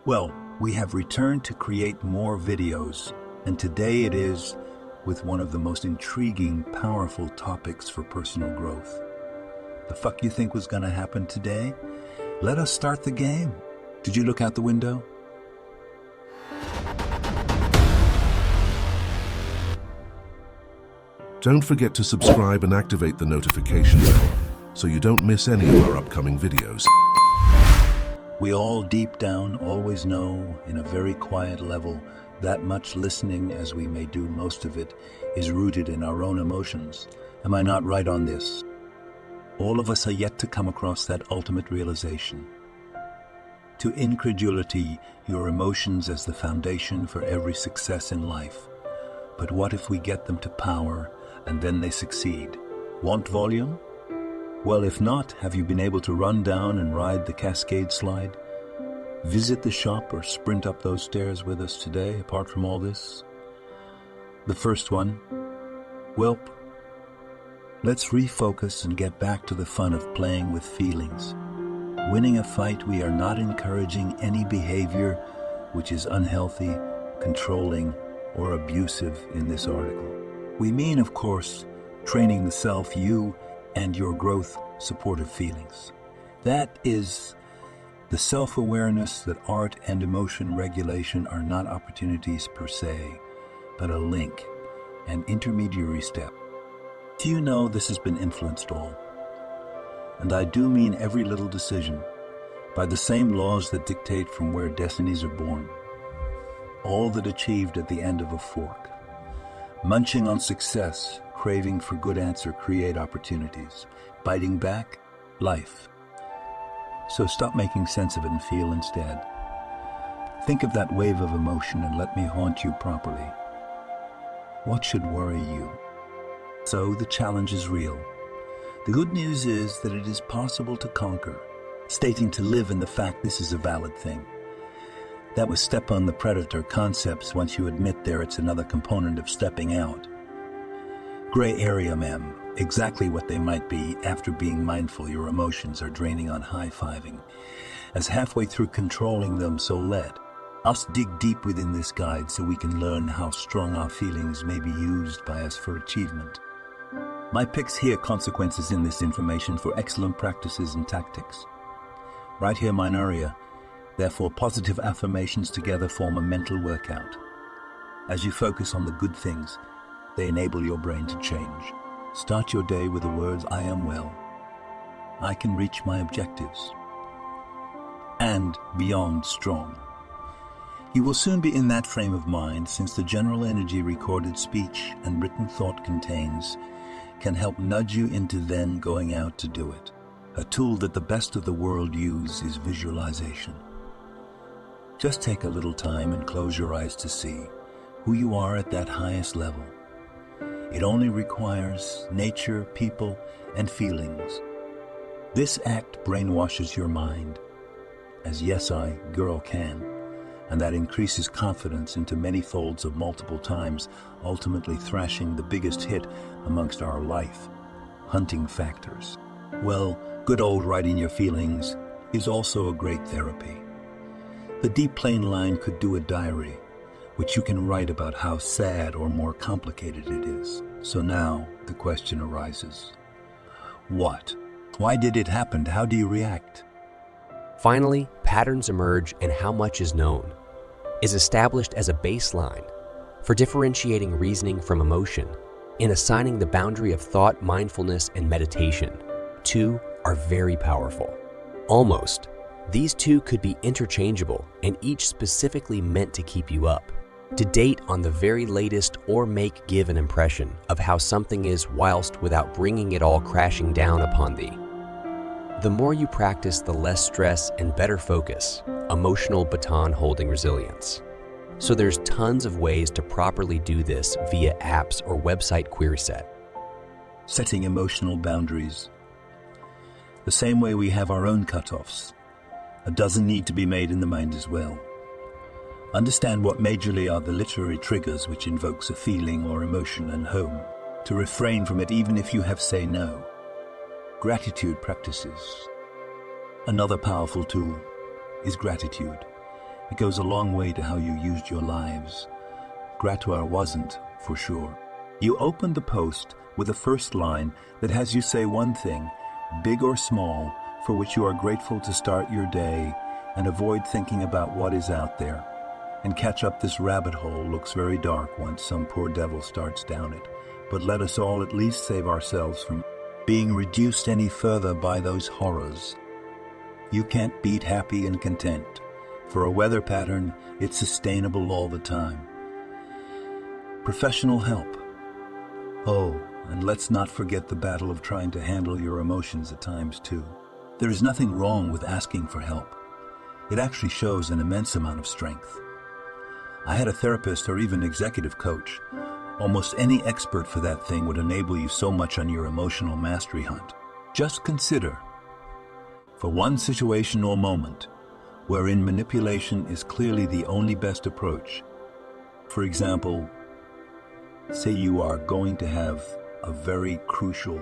Well, we have returned to create more videos, and today it is with one of the most intriguing, powerful topics for personal growth. The fuck you think was gonna happen today? Let us start the game. Did you look out the window? Don't forget to subscribe and activate the notification bell so you don't miss any of our upcoming videos. We all deep down always know, in a very quiet level, that much listening, as we may do most of it, is rooted in our own emotions. Am I not right on this? All of us are yet to come across that ultimate realization. To incredulity, your emotions as the foundation for every success in life. But what if we get them to power and then they succeed? Want volume? Well, if not, have you been able to run down and ride the Cascade slide? Visit the shop or sprint up those stairs with us today, apart from all this? The first one, welp, let's refocus and get back to the fun of playing with feelings. Winning a fight, we are not encouraging any behavior which is unhealthy, controlling, or abusive in this article. We mean, of course, training the self, you, and your growth supportive feelings. That is the self-awareness that art and emotion regulation are not opportunities per se, but a link, an intermediary step. Do you know this has been influenced all? And I do mean every little decision, by the same laws that dictate from where destinies are born. All that achieved at the end of a fork. Munching on success, craving for good answer create opportunities. Biting back, life. So stop making sense of it and feel instead. Think of that wave of emotion and let me haunt you properly. What should worry you? So the challenge is real. The good news is that it is possible to conquer, stating to live in the fact this is a valid thing. That was step on the predator concepts. Once you admit there, it's another component of stepping out. Gray area, ma'am. Exactly what they might be after being mindful your emotions are draining on high-fiving. As halfway through controlling them, so let us dig deep within this guide so we can learn how strong our feelings may be used by us for achievement. My picks here consequences in this information for excellent practices and tactics. Right here, mine area. Therefore, positive affirmations together form a mental workout. As you focus on the good things, they enable your brain to change. Start your day with the words, I am well. I can reach my objectives. And beyond strong. You will soon be in that frame of mind, since the general energy recorded speech and written thought contains can help nudge you into then going out to do it. A tool that the best of the world use is visualization. Just take a little time and close your eyes to see who you are at that highest level. It only requires nature, people, and feelings. This act brainwashes your mind, as yes I, girl, can, and that increases confidence into many folds of multiple times, ultimately thrashing the biggest hit amongst our life, hunting factors. Well, good old writing your feelings is also a great therapy. The deep plain line could do a diary, which you can write about how sad or more complicated it is. So now the question arises. What? Why did it happen? How do you react? Finally, patterns emerge and how much is known is established as a baseline for differentiating reasoning from emotion in assigning the boundary of thought, mindfulness, and meditation. Two are very powerful. Almost. These two could be interchangeable and each specifically meant to keep you up, to date on the very latest or give an impression of how something is whilst without bringing it all crashing down upon thee. The more you practice, the less stress and better focus, emotional baton holding resilience. So there's tons of ways to properly do this via apps or website query set. Setting emotional boundaries. The same way we have our own cutoffs. A dozen need to be made in the mind as well. Understand what majorly are the literary triggers which invokes a feeling or emotion and home. To refrain from it even if you have say no. Gratitude practices. Another powerful tool is gratitude. It goes a long way to how you used your lives. Gratitude wasn't, for sure. You opened the post with a first line that has you say one thing, big or small, for which you are grateful to start your day, and avoid thinking about what is out there. And catch up this rabbit hole looks very dark once some poor devil starts down it. But let us all at least save ourselves from being reduced any further by those horrors. You can't beat happy and content. For a weather pattern, it's sustainable all the time. Professional help. Oh, and let's not forget the battle of trying to handle your emotions at times too. There is nothing wrong with asking for help. It actually shows an immense amount of strength. I had a therapist or even executive coach. Almost any expert for that thing would enable you so much on your emotional mastery hunt. Just consider, for one situation or moment, wherein manipulation is clearly the only best approach. For example, say you are going to have a very crucial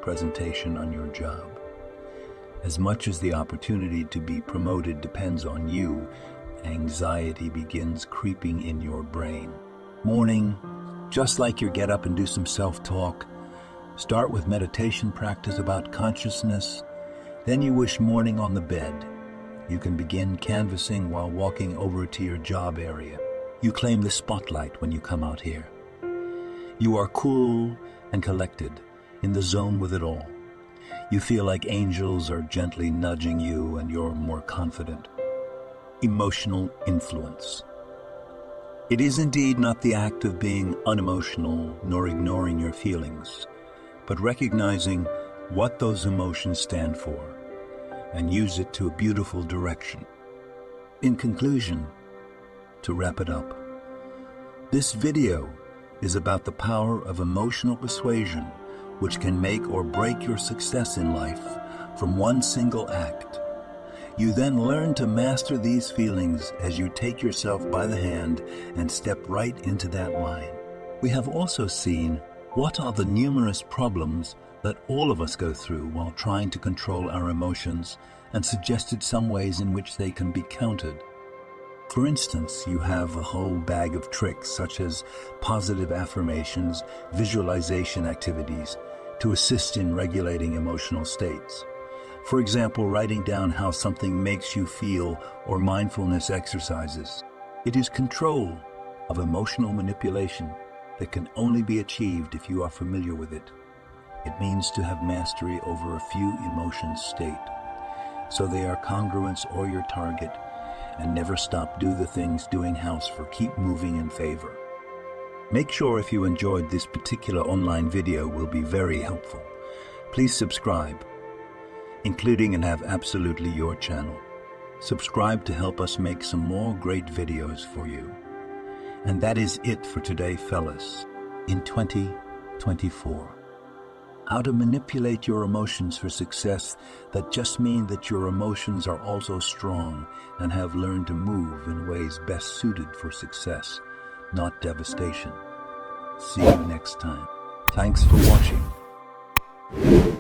presentation on your job. As much as the opportunity to be promoted depends on you, anxiety begins creeping in your brain. Morning, just like your get up and do some self-talk. Start with meditation practice about consciousness. Then you wish morning on the bed. You can begin canvassing while walking over to your job area. You claim the spotlight when you come out here. You are cool and collected, in the zone with it all. You feel like angels are gently nudging you and you're more confident. Emotional influence. It is indeed not the act of being unemotional nor ignoring your feelings, but recognizing what those emotions stand for and use it to a beautiful direction. In conclusion, to wrap it up, this video is about the power of emotional persuasion, which can make or break your success in life from one single act. You then learn to master these feelings as you take yourself by the hand and step right into that line. We have also seen what are the numerous problems that all of us go through while trying to control our emotions and suggested some ways in which they can be countered. For instance, you have a whole bag of tricks such as positive affirmations, visualization activities to assist in regulating emotional states. For example, writing down how something makes you feel or mindfulness exercises. It is control of emotional manipulation that can only be achieved if you are familiar with it. It means to have mastery over a few emotions state, so they are congruence or your target, and never stop do the things doing house for keep moving in favor. Make sure if you enjoyed this particular online video will be very helpful. Please subscribe, including and have absolutely your channel. Subscribe to help us make some more great videos for you. And that is it for today, fellas, in 2024. How to manipulate your emotions for success that just mean that your emotions are also strong and have learned to move in ways best suited for success, not devastation. See you next time. Thanks for watching.